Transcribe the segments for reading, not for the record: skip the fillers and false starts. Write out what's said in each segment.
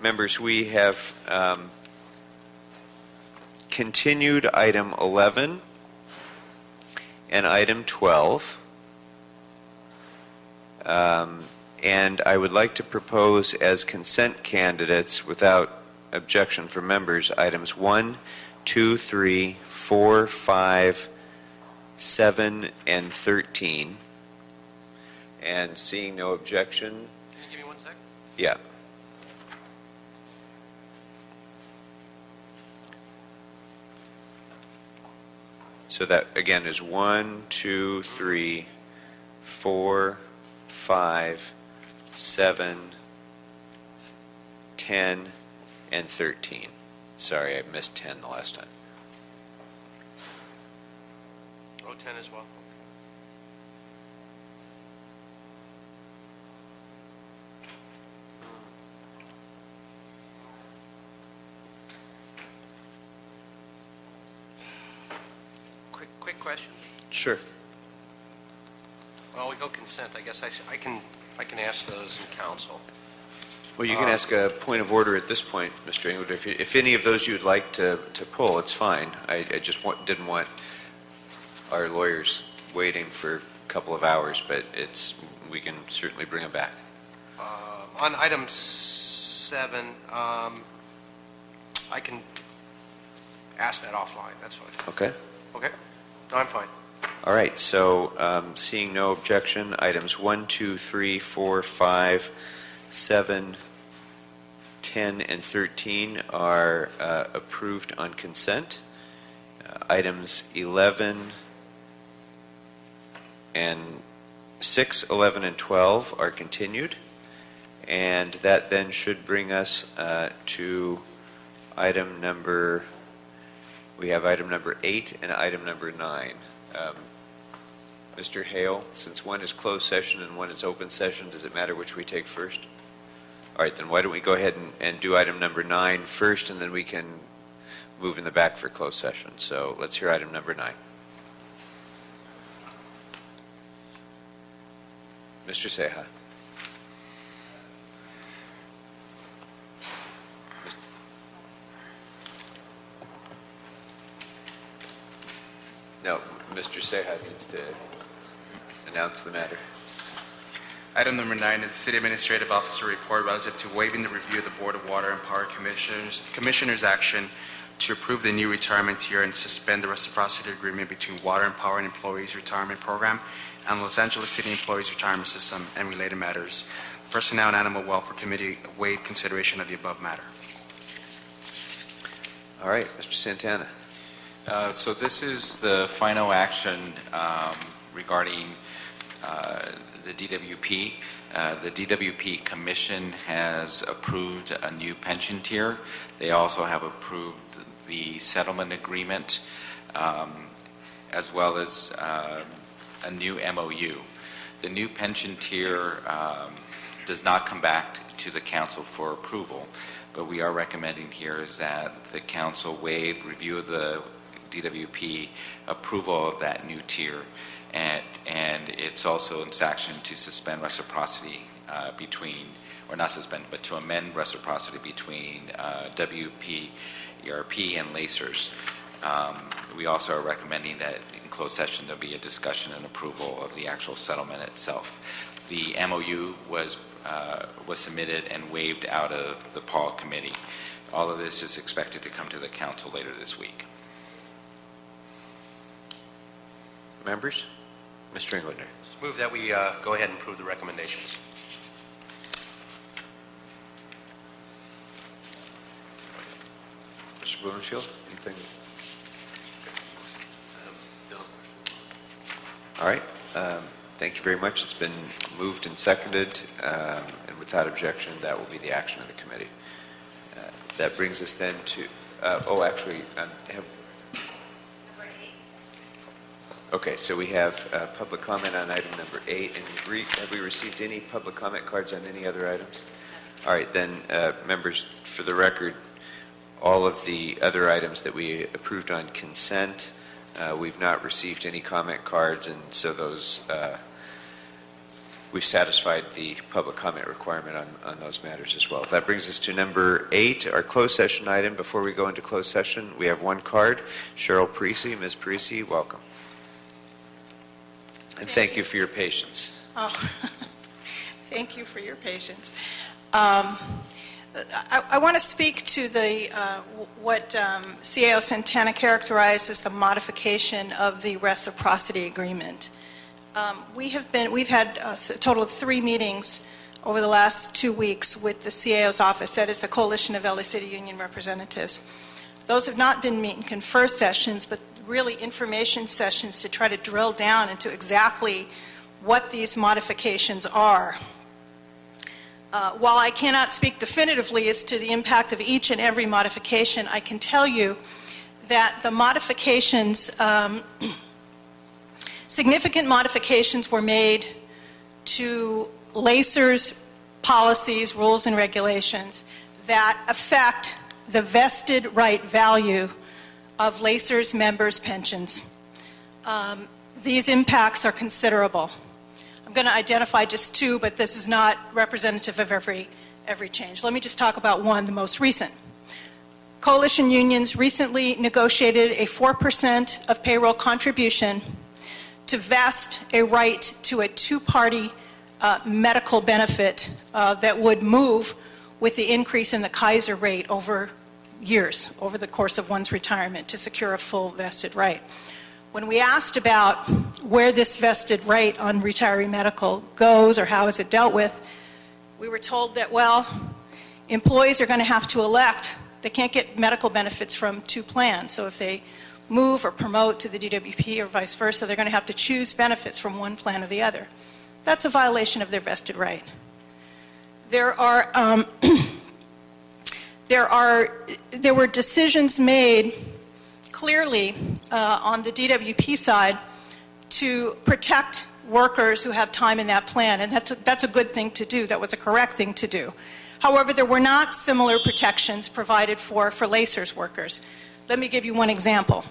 members, we have continued item 11 and item 12. And I would like to propose as consent candidates without objection from members items 1, 2, 3, 4, 5, 7, and 13. And seeing no objection. Can you give me 1 sec? Yeah. So that again is 1, 2, 3, 4, 5, 7, 10, and 13. Sorry, I missed 10 the last time. Oh, 10 as well. Quick question. Sure. Well, we go consent. I guess I can ask those in council. Well, you can ask a point of order at this point, Mr. Inglewood. If any of those you'd like to pull, it's fine. I just didn't want our lawyers waiting for a couple of hours, but we can certainly bring them back. On item 7, I can ask that offline. That's fine. Okay. Okay? No, I'm fine. All right. So seeing no objection, items 1, 2, 3, 4, 5, 7, 10, and 13 are approved on consent. Items 11 and 6, 11, and 12 are continued. And that then should bring us to item number, we have item number 8 and item number 9. Mr. Hale, since one is closed session and one is open session, does it matter which we take first? All right, then why don't we go ahead and do item number 9 first, and then we can move in the back for closed session. So let's hear item number 9. Mr. Ceja. No, Mr. Ceja needs to announce the matter. Item number 9 is the City Administrative Officer report relative to waiving the review of the Board of Water and Power Commissioners' action to approve the new retirement tier and suspend the reciprocity agreement between Water and Power and Employees Retirement Program and Los Angeles City Employees Retirement System and related matters. Personnel and Animal Welfare Committee waived consideration of the above matter. All right, Mr. Santana. So this is the final action regarding the DWP. The DWP Commission has approved a new pension tier. They also have approved the settlement agreement as well as a new MOU. The new pension tier does not come back to the Council for approval, but we are recommending here is that the Council waive review of the DWP approval of that new tier, and it's also its action to suspend reciprocity between, or not suspend, but to amend reciprocity between WP, ERP, and LACERS. We also are recommending that in closed session there be a discussion and approval of the actual settlement itself. The MOU was submitted and waived out of the PAW committee. All of this is expected to come to the Council later this week. Members? Mr. Englander. Just move that we go ahead and approve the recommendations. Mr. Blumenfield, anything? All right. Thank you very much. It's been moved and seconded, and without objection, that will be the action of the committee. That brings us then to, okay, so we have public comment on item number 8. And have we received any public comment cards on any other items? All right, then, members, for the record, all of the other items that we approved on consent, we've not received any comment cards, and so those we've satisfied the public comment requirement on those matters as well. That brings us to number 8, our closed session item. Before we go into closed session, we have one card. Cheryl Parisi. Ms. Parisi, welcome. And thank you for your patience. Oh, thank you for your patience. I want to speak to what CAO Santana characterized as the modification of the reciprocity agreement. We've had a total of 3 meetings over the last 2 weeks with the CAO's office, that is the Coalition of LA City Union Representatives. Those have not been meet and confer sessions, but really information sessions to try to drill down into exactly what these modifications are. While I cannot speak definitively as to the impact of each and every modification, I can tell you that the modifications, significant modifications were made to LACER's policies, rules, and regulations that affect the vested right value of LACER's members' pensions. These impacts are considerable. I'm going to identify just 2, but this is not representative of every change. Let me just talk about one, the most recent. Coalition unions recently negotiated a 4% of payroll contribution to vest a right to a 2-party medical benefit that would move with the increase in the Kaiser rate over years, over the course of one's retirement, to secure a full vested right. When we asked about where this vested right on retiree medical goes or how is it dealt with, we were told that, well, employees are going to have to elect. They can't get medical benefits from 2 plans. So if they move or promote to the DWP or vice versa, they're going to have to choose benefits from one plan or the other. That's a violation of their vested right. There were decisions made clearly on the DWP side to protect workers who have time in that plan, and that's a good thing to do. That was a correct thing to do. However, there were not similar protections provided for LACER's workers. Let me give you one example.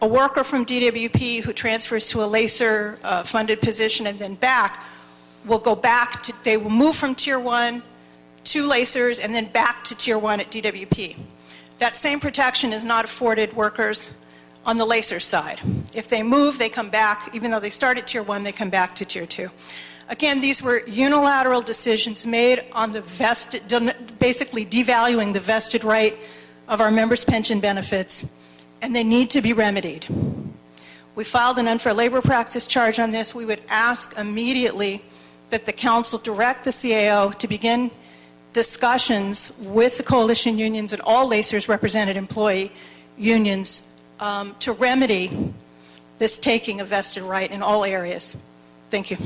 A worker from DWP who transfers to a LACER funded position and then back will go back to, they will move from Tier 1 to LACER's and then back to Tier 1 at DWP. That same protection is not afforded workers on the LACER side. If they move, they come back. Even though they start at Tier 1, they come back to Tier 2. Again, these were unilateral decisions made on the vested, basically devaluing the vested right of our members' pension benefits, and they need to be remedied. We filed an unfair labor practice charge on this. We would ask immediately that the council direct the CAO to begin discussions with the coalition unions and all LACER's represented employee unions to remedy this taking of vested right in all areas. Thank you.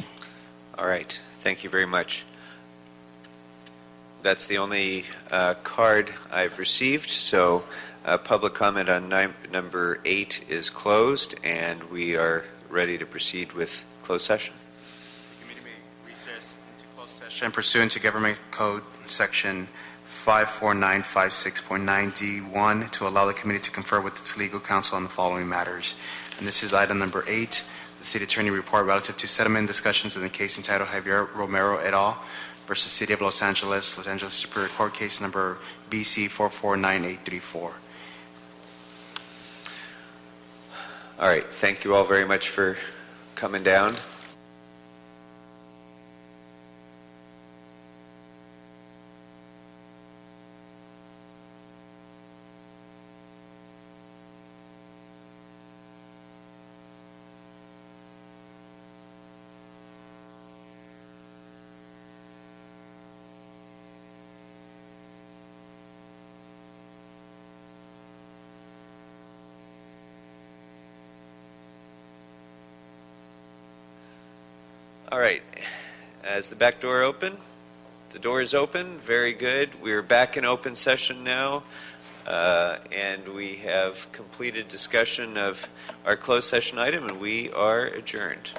All right. Thank you very much. That's the only card I've received, so public comment on number 8 is closed, and we are ready to proceed with closed session. The committee may recess into closed session pursuant to Government Code Section 54956.9D1 to allow the committee to confer with its legal counsel on the following matters. And this is item number 8, the City Attorney report relative to settlement discussions in the case entitled Javier Romero et al. Versus City of Los Angeles Superior Court case number BC 449834. All right. Thank you all very much for coming down. All right. Is the back door open? The door is open. Very good. We're back in open session now, and we have completed discussion of our closed session item, and we are adjourned.